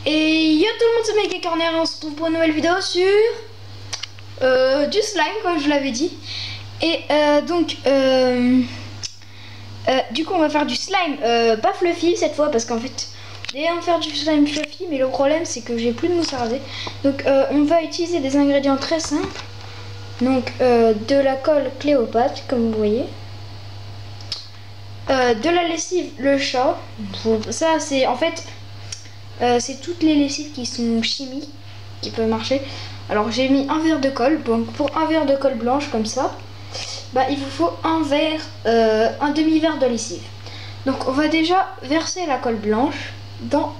Et yo tout le monde, c'est Mega Corner et on se retrouve pour une nouvelle vidéo sur du slime comme je l'avais dit. Et du coup on va faire du slime pas fluffy cette fois parce qu'en fait on va faire du slime fluffy, mais le problème c'est que j'ai plus de mousse à raser. Donc on va utiliser des ingrédients très simples. Donc de la colle Cléopâtre comme vous voyez, de la lessive Le Chat. Ça c'est en fait c'est toutes les lessives qui sont chimiques qui peuvent marcher. Alors j'ai mis un verre de colle. Donc pour un verre de colle blanche comme ça, bah, il vous faut un verre, un demi-verre de lessive. Donc on va déjà verser la colle blanche dans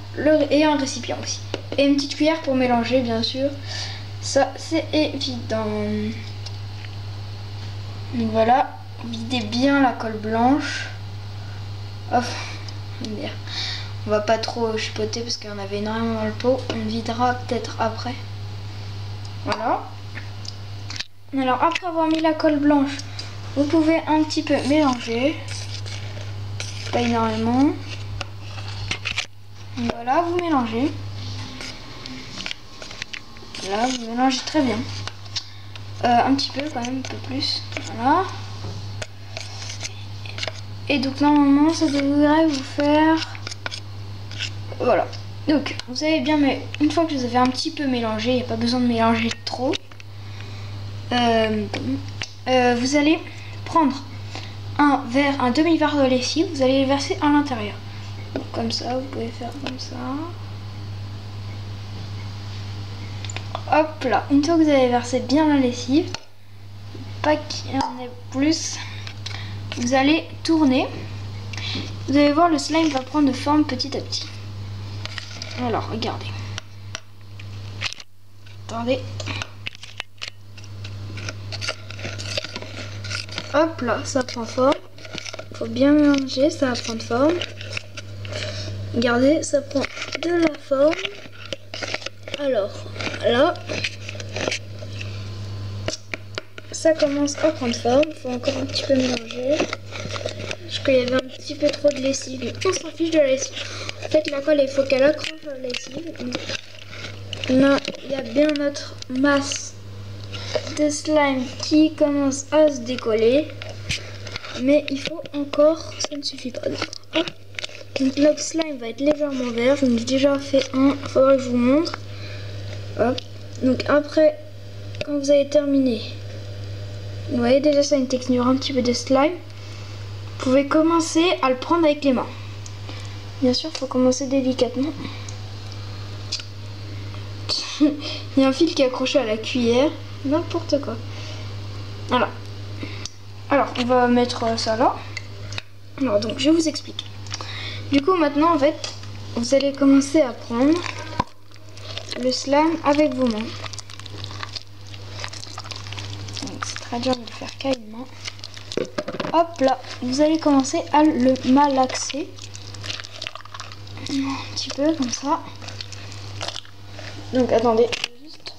et un récipient aussi. Et une petite cuillère pour mélanger bien sûr. Ça c'est évident. Donc voilà, videz bien la colle blanche. Oh, on va pas trop chipoter parce qu'il y en avait énormément dans le pot. On videra peut-être après. Voilà. Alors après avoir mis la colle blanche, vous pouvez un petit peu mélanger. Pas énormément. Voilà, vous mélangez. Là, vous mélangez très bien. Un petit peu quand même, un peu plus. Voilà. Et donc normalement ça devrait vous faire... Voilà. Donc vous savez bien, mais une fois que vous avez un petit peu mélangé, il n'y a pas besoin de mélanger trop. Vous allez prendre un verre, un demi-verre de lessive, vous allez le verser à l'intérieur. Comme ça, vous pouvez faire comme ça. Hop là. Une fois que vous avez versé bien la lessive, pas qu'il y en ait plus, vous allez tourner. Vous allez voir, le slime va prendre forme petit à petit. Alors, regardez. Attendez. Hop là, ça prend forme. Faut bien mélanger, ça va prendre forme. Regardez, ça prend de la forme. Alors, là, ça commence à prendre forme. Faut encore un petit peu mélanger. Parce qu'il y avait un petit peu trop de lessive. Mais on s'en fiche de la lessive. En fait, la colle, il faut qu'elle accroche la lessive. Là, il y a bien notre masse de slime qui commence à se décoller. Mais il faut encore, ça ne suffit pas. Hop. Donc le slime va être légèrement vert. J'en ai déjà fait un, il faudra que je vous montre. Hop. Donc après, quand vous avez terminé, vous voyez déjà ça a une texture un petit peu de slime. Vous pouvez commencer à le prendre avec les mains. Bien sûr, il faut commencer délicatement. Il y a un fil qui est accroché à la cuillère. N'importe quoi. Voilà. Alors, on va mettre ça là. Alors, donc, je vous explique. Du coup, maintenant, en fait, vous allez commencer à prendre le slime avec vos mains. C'est très dur de le faire qu'à une main. Hop là, vous allez commencer à le malaxer. Un petit peu comme ça. Donc, attendez, je vais juste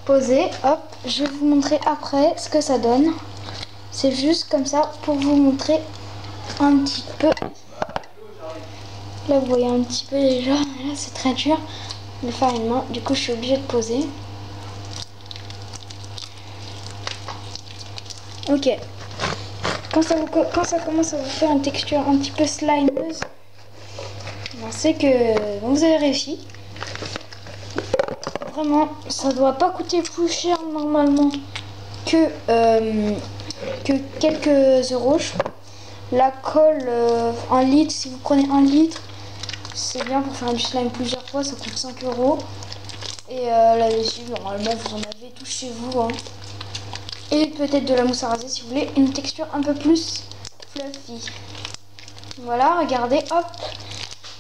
poser. Hop, je vais vous montrer après ce que ça donne. C'est juste comme ça pour vous montrer un petit peu. Là vous voyez un petit peu déjà. Là c'est très dur de faire une main. Du coup je suis obligée de poser. Ok. Quand ça commence à vous faire une texture un petit peu slimeuse, c'est que vous avez réussi. Vraiment, ça doit pas coûter plus cher normalement que quelques euros. La colle, 1 litre, si vous prenez 1 litre, c'est bien pour faire du slime plusieurs fois, ça coûte 5 euros. Et la lessive, normalement, vous en avez tout chez vous. Hein. Et peut-être de la mousse à raser si vous voulez une texture un peu plus fluffy. Voilà, regardez, hop.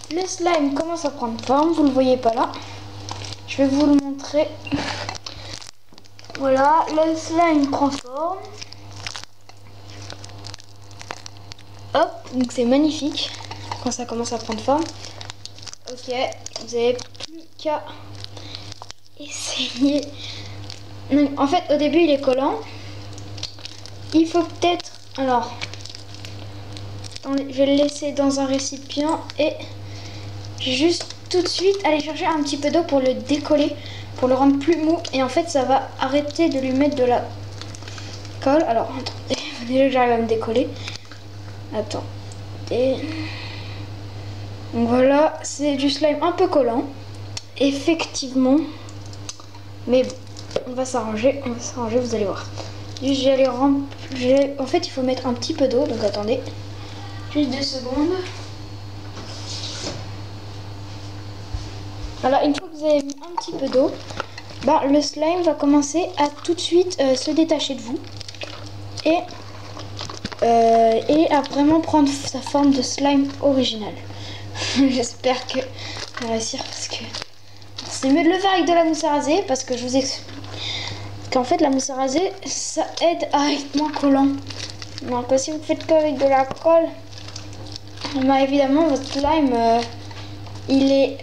Le slime commence à prendre forme, vous le voyez pas là. Je vais vous le montrer. Voilà, le slime prend forme. Hop, donc c'est magnifique quand ça commence à prendre forme. Ok, vous n'avez plus qu'à essayer. Donc, en fait, au début, il est collant. Il faut peut-être... Alors, attendez, je vais le laisser dans un récipient et juste tout de suite aller chercher un petit peu d'eau pour le décoller, pour le rendre plus mou. Et en fait, ça va arrêter de lui mettre de la colle. Alors, attendez, déjà que j'arrive à me décoller. Attendez. Donc voilà, c'est du slime un peu collant. Effectivement. Mais bon, on va s'arranger, vous allez voir. Juste, j'allais remplir. En fait, il faut mettre un petit peu d'eau, donc attendez. Juste 2 secondes. Alors, une fois que vous avez mis un petit peu d'eau, bah, le slime va commencer à tout de suite se détacher de vous. Et à vraiment prendre sa forme de slime original. J'espère que ça va réussir parce que c'est mieux de le faire avec de la mousse à raser parce que je vous explique qu'en fait la mousse à raser ça aide à être moins collant. Donc si vous faites qu'avec de la colle, bah, évidemment votre slime il est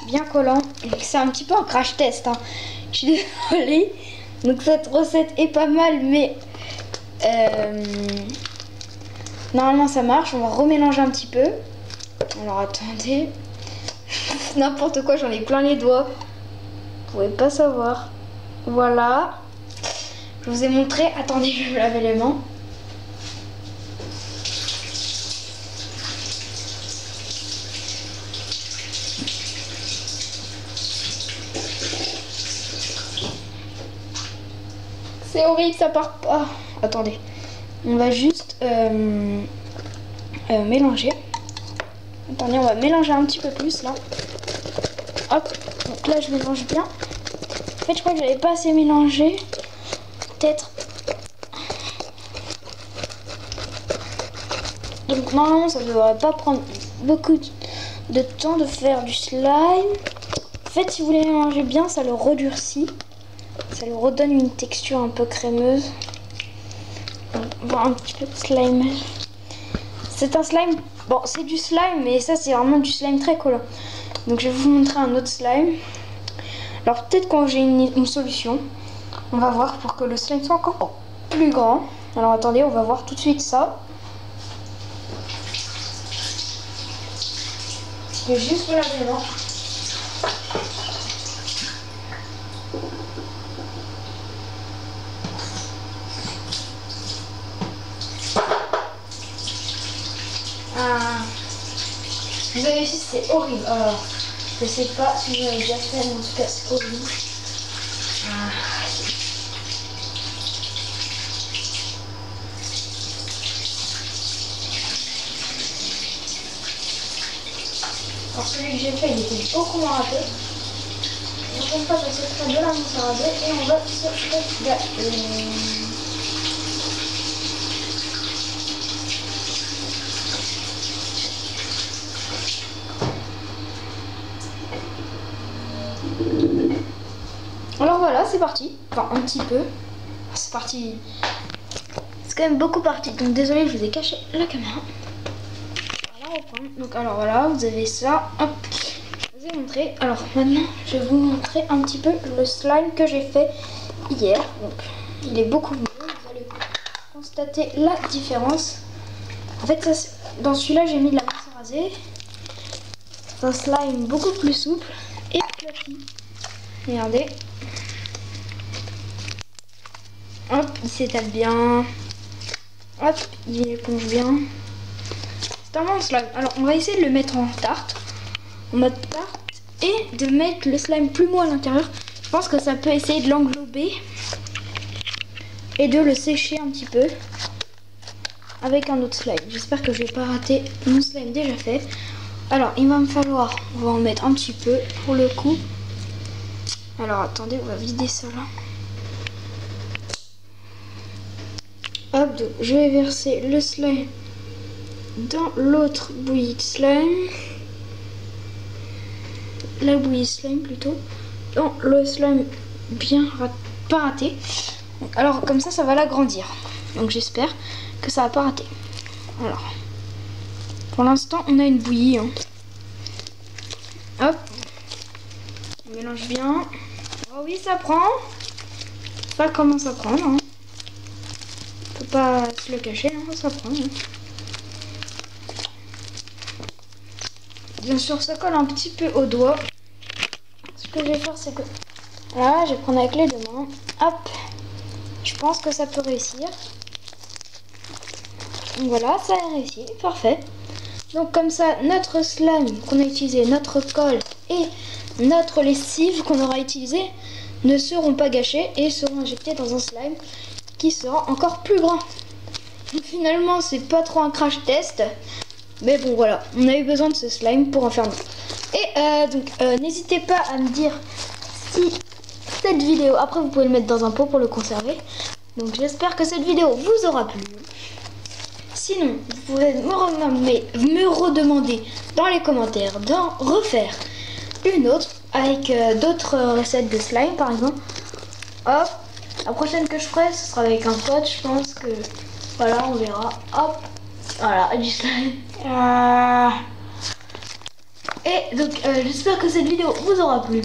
bien collant. C'est un petit peu un crash test, hein. Je suis désolée. Donc cette recette est pas mal, mais normalement ça marche. On va remélanger un petit peu. Alors attendez. N'importe quoi, j'en ai plein les doigts. Vous pouvez pas savoir. Voilà. Je vous ai montré. Attendez, je vais me laver les mains. C'est horrible, ça part pas. Attendez. On va juste mélanger. Attendez, on va mélanger un petit peu plus là. Hop, donc là je mélange bien. En fait, je crois que j'avais pas assez mélangé. Peut-être. Donc normalement, ça ne devrait pas prendre beaucoup de temps de faire du slime. En fait, si vous voulez mélanger bien, ça le redurcit. Ça le redonne une texture un peu crémeuse. On va voir un petit peu de slime. C'est un slime. Bon, c'est du slime, mais ça, c'est vraiment du slime très collant. Donc, je vais vous montrer un autre slime. Alors, peut-être quand j'ai une solution, on va voir pour que le slime soit encore plus grand. Alors, attendez, on va voir tout de suite ça. Je vais juste me laver les mains. Vous avez vu, c'est horrible. Alors, je sais pas si vous avez déjà fait, mais en tout cas, c'est horrible. Alors, celui que j'ai fait, il était beaucoup moins rapide. Donc, on passe à ce trait de la mousse à raser et on va se régaler. Alors voilà, c'est parti. Enfin, un petit peu. C'est parti. C'est quand même beaucoup parti. Donc désolé, je vous ai caché la caméra. Voilà, donc alors voilà, vous avez ça. Hop. Je vous ai montré. Alors maintenant, je vais vous montrer un petit peu le slime que j'ai fait hier. Donc il est beaucoup mieux. Vous allez constater la différence. En fait, ça, dans celui-là, j'ai mis de la mousse à raser. C'est un slime beaucoup plus souple et fluffy. Regardez. Hop, il s'étale bien. Hop, il éponge bien. C'est un bon slime. Alors, on va essayer de le mettre en tarte. En mode tarte. Et de mettre le slime plus mou à l'intérieur. Je pense que ça peut essayer de l'englober. Et de le sécher un petit peu. Avec un autre slime. J'espère que je vais pas rater mon slime déjà fait. Alors, il va me falloir... On va en mettre un petit peu pour le coup. Alors, attendez, on va vider ça là. Hop, donc je vais verser le slime dans l'autre bouillie de slime. La bouillie de slime plutôt. Dans le slime bien pas raté. Alors comme ça va l'agrandir. Donc j'espère que ça va pas rater. Alors, pour l'instant on a une bouillie. Hein. Hop. On mélange bien. Oh oui, ça prend. Ça commence à prendre. Hein. Faut pas se le cacher, hein, ça prend. Hein. bien sûr ça colle un petit peu au doigt. Ce que je vais faire, c'est que là, je vais prendre avec les deux mains. Hop, je pense que ça peut réussir. Donc voilà, ça a réussi, parfait. Donc comme ça, notre slime qu'on a utilisé, notre colle et notre lessive qu'on aura utilisé ne seront pas gâchés et seront injectés dans un slime qui sera encore plus grand. Donc finalement, c'est pas trop un crash test, mais bon voilà, on a eu besoin de ce slime pour en faire notre. Et donc n'hésitez pas à me dire si cette vidéo, après vous pouvez le mettre dans un pot pour le conserver. Donc j'espère que cette vidéo vous aura plu. Sinon, vous pouvez me redemander dans les commentaires d'en refaire une autre avec d'autres recettes de slime par exemple. Hop, la prochaine que je ferai, ce sera avec un pote, je pense que voilà, on verra. Hop, voilà, du slime. Et donc, j'espère que cette vidéo vous aura plu.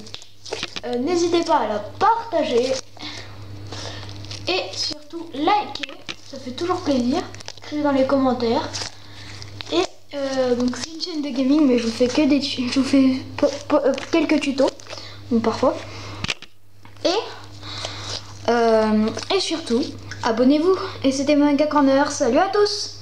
N'hésitez pas à la partager et surtout liker, ça fait toujours plaisir. Écrivez dans les commentaires. Et donc c'est une chaîne de gaming, mais je vous fais que des je vous fais quelques tutos, donc parfois. Et surtout, abonnez-vous. Et c'était Manga Corner. Salut à tous.